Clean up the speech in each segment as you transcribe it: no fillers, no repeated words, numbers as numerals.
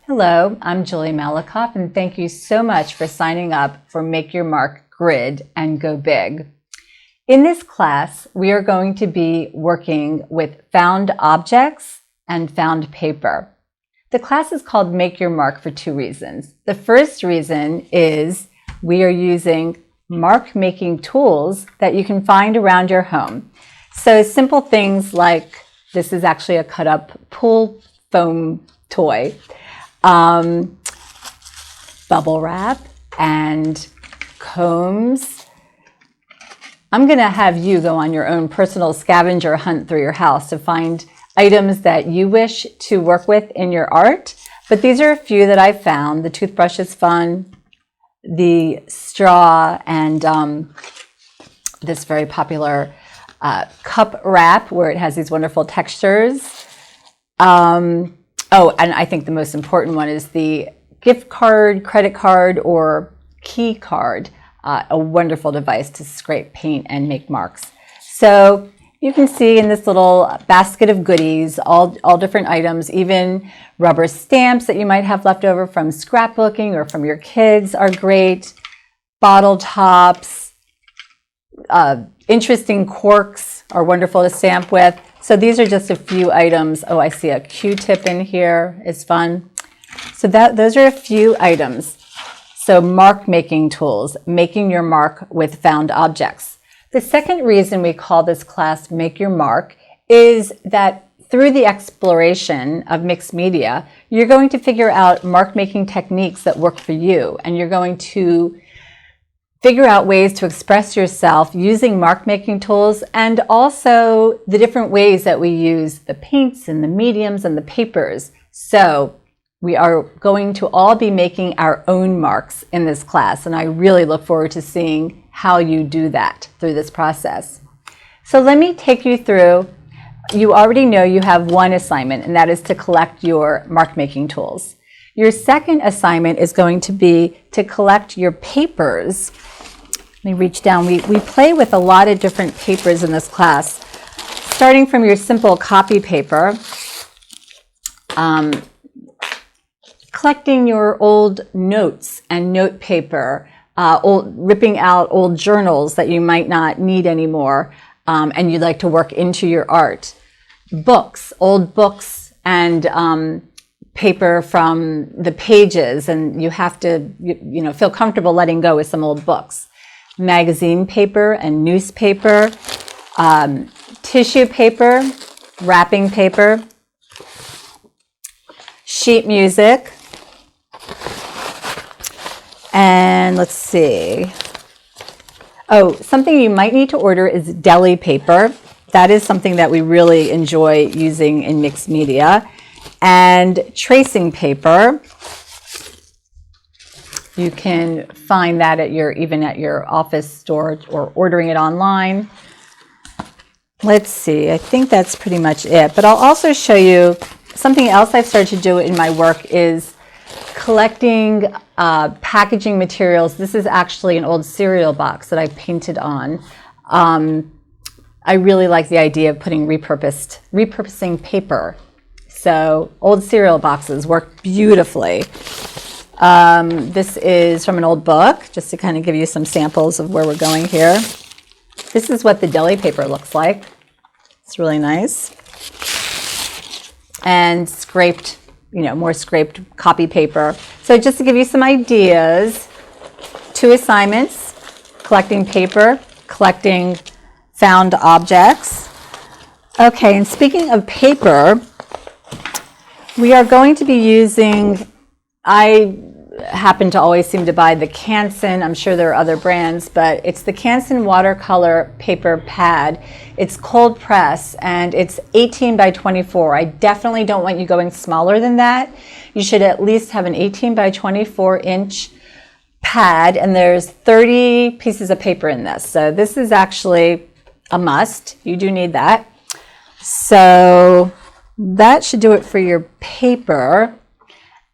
Hello, I'm Julie Malakoff, and thank you so much for signing up for Make Your Mark Grid and Go Big. In this class, we are going to be working with found objects and found paper. The class is called Make Your Mark for two reasons. The first reason is we are using mark-making tools that you can find around your home. So simple things like, this is actually a cut-up pool foam toy, bubble wrap, and combs. I'm going to have you go on your own personal scavenger hunt through your house to find items that you wish to work with in your art. But these are a few that I found. The toothbrush is fun, the straw, and this very popular cup wrap where it has these wonderful textures. Oh, and I think the most important one is the gift card, credit card, or key card, a wonderful device to scrape paint and make marks. So you can see in this little basket of goodies, all different items, even rubber stamps that you might have left over from scrapbooking or from your kids are great. Bottle tops, interesting corks are wonderful to stamp with. So these are just a few items. Oh, I see a Q-tip in here. It's fun. So those are a few items. So mark-making tools, making your mark with found objects. The second reason we call this class Make Your Mark is that through the exploration of mixed media, you're going to figure out mark-making techniques that work for you, and you're going to figure out ways to express yourself using mark-making tools, and also the different ways that we use the paints and the mediums and the papers. So we are going to all be making our own marks in this class, and I really look forward to seeing how you do that through this process. So let me take you through. You already know you have one assignment, and that is to collect your mark-making tools. Your second assignment is going to be to collect your papers. Let me reach down. We play with a lot of different papers in this class, starting from your simple copy paper, collecting your old notes and note paper, ripping out old journals that you might not need anymore and you'd like to work into your art. Books, old books, and paper from the pages, and you have to feel comfortable letting go with some old books. Magazine paper and newspaper, tissue paper, wrapping paper, sheet music, and let's see. Oh, something you might need to order is deli paper. That is something that we really enjoy using in mixed media. And tracing paper. You can find that even at your office store or ordering it online. Let's see, I think that's pretty much it. But I'll also show you something else I've started to do in my work is collecting packaging materials. This is actually an old cereal box that I painted on. I really like the idea of repurposing paper. So old cereal boxes work beautifully. This is from an old book, just to kind of give you some samples of where we're going here. This is what the deli paper looks like. It's really nice. And scraped, more scraped copy paper. So just to give you some ideas, 2 assignments, collecting paper, collecting found objects. Okay, and speaking of paper, we are going to be using, I happen to always seem to buy the Canson. I'm sure there are other brands, but it's the Canson watercolor paper pad. It's cold press and it's 18 by 24. I definitely don't want you going smaller than that. You should at least have an 18 by 24 inch pad, and there's 30 pieces of paper in this. So this is actually a must. You do need that. So that should do it for your paper.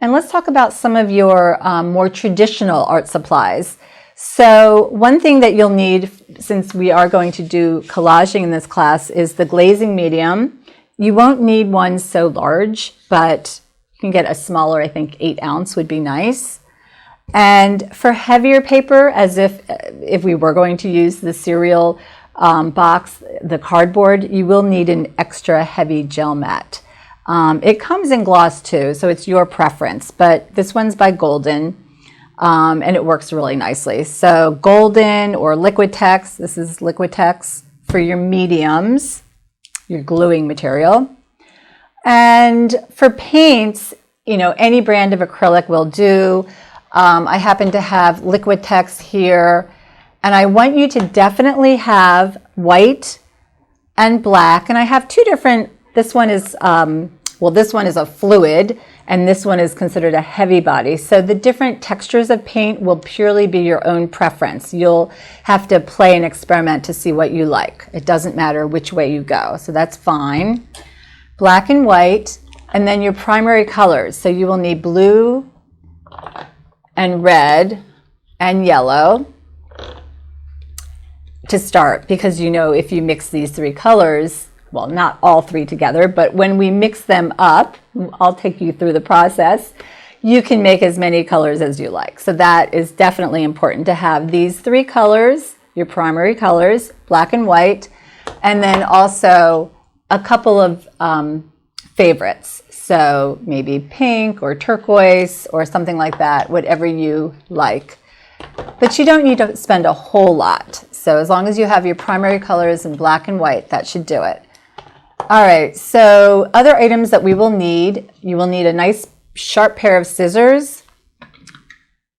And let's talk about some of your more traditional art supplies. So one thing that you'll need, since we are going to do collaging in this class, is the glazing medium. You won't need one so large, but can get a smaller, I think 8-ounce would be nice. And for heavier paper, as if we were going to use the cereal box, the cardboard, you will need an extra heavy gel mat. It comes in gloss too, so it's your preference, but this one's by Golden, and it works really nicely. So Golden or Liquitex, this is Liquitex for your mediums, your gluing material. And for paints, you know, any brand of acrylic will do. I happen to have Liquitex here, and I want you to definitely have white and black. And I have two different, this one is, this one is a fluid, and this one is considered a heavy body. So the different textures of paint will purely be your own preference. You'll have to play and experiment to see what you like. It doesn't matter which way you go, so that's fine. Black and white, and then your primary colors. So you will need blue and red and yellow to start, because you know if you mix these three colors, well, not all three together, but when we mix them up, I'll take you through the process, you can make as many colors as you like. So that is definitely important to have these three colors, your primary colors, black and white, and then also a couple of favorites. So maybe pink or turquoise or something like that, whatever you like. But you don't need to spend a whole lot. So as long as you have your primary colors in black and white, that should do it. All right, so other items that we will need, you will need a nice sharp pair of scissors,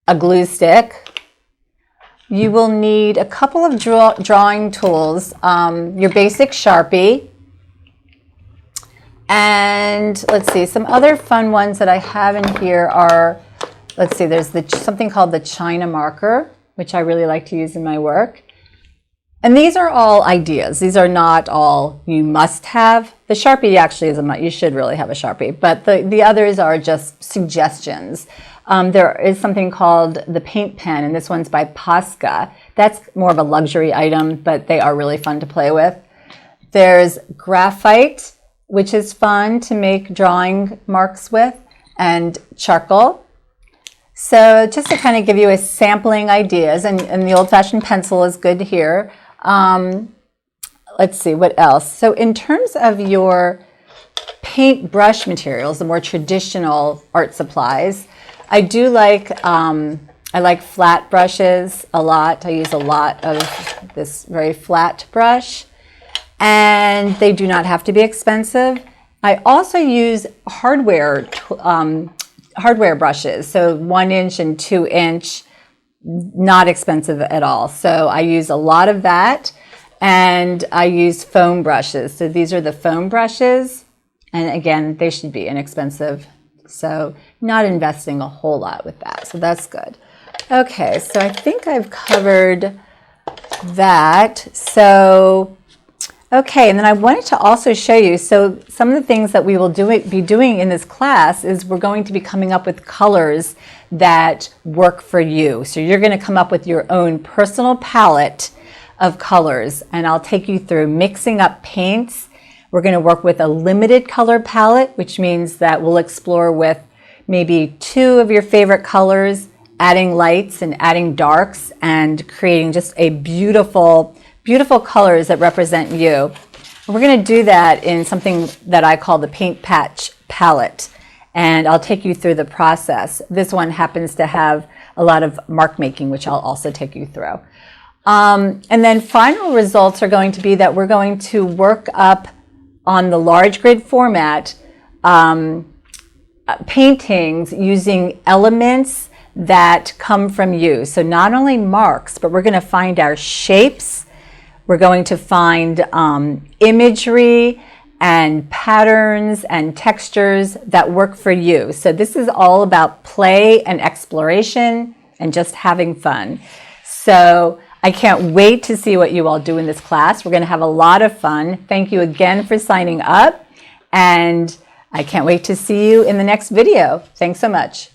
a glue stick. You will need a couple of drawing tools, your basic Sharpie, and let's see, some other fun ones that I have in here are, let's see, there's something called the China marker, which I really like to use in my work. And these are all ideas. These are not all you must have. The Sharpie actually is you should really have a Sharpie, but the others are just suggestions. There is something called the paint pen, and this one's by Posca. That's more of a luxury item, but they are really fun to play with. There's graphite, which is fun to make drawing marks with, and charcoal. So just to kind of give you a sampling ideas, and the old-fashioned pencil is good here. Let's see, what else? So in terms of your paint brush materials, the more traditional art supplies, I do like, I like flat brushes a lot. I use a lot of this very flat brush, and they do not have to be expensive. I also use hardware brushes, so 1-inch and 2-inch, not expensive at all. So I use a lot of that, and I use foam brushes. So these are the foam brushes, and again, they should be inexpensive. So not investing a whole lot with that. So that's good. Okay, so I think I've covered that. So okay, and then I wanted to also show you, so some of the things that we will be doing in this class is we're going to be coming up with colors that work for you. So you're going to come up with your own personal palette of colors, and I'll take you through mixing up paints. We're going to work with a limited color palette, which means that we'll explore with maybe 2 of your favorite colors, adding lights and adding darks, and creating just a beautiful colors that represent you. And we're going to do that in something that I call the Paint Patch palette, and I'll take you through the process. This one happens to have a lot of mark making, which I'll also take you through. And then final results are going to be that we're going to work up on the large grid format paintings using elements that come from you. So not only marks, but we're going to find our shapes. We're going to find imagery and patterns and textures that work for you. So this is all about play and exploration and just having fun. So I can't wait to see what you all do in this class. We're going to have a lot of fun. Thank you again for signing up, and I can't wait to see you in the next video. Thanks so much.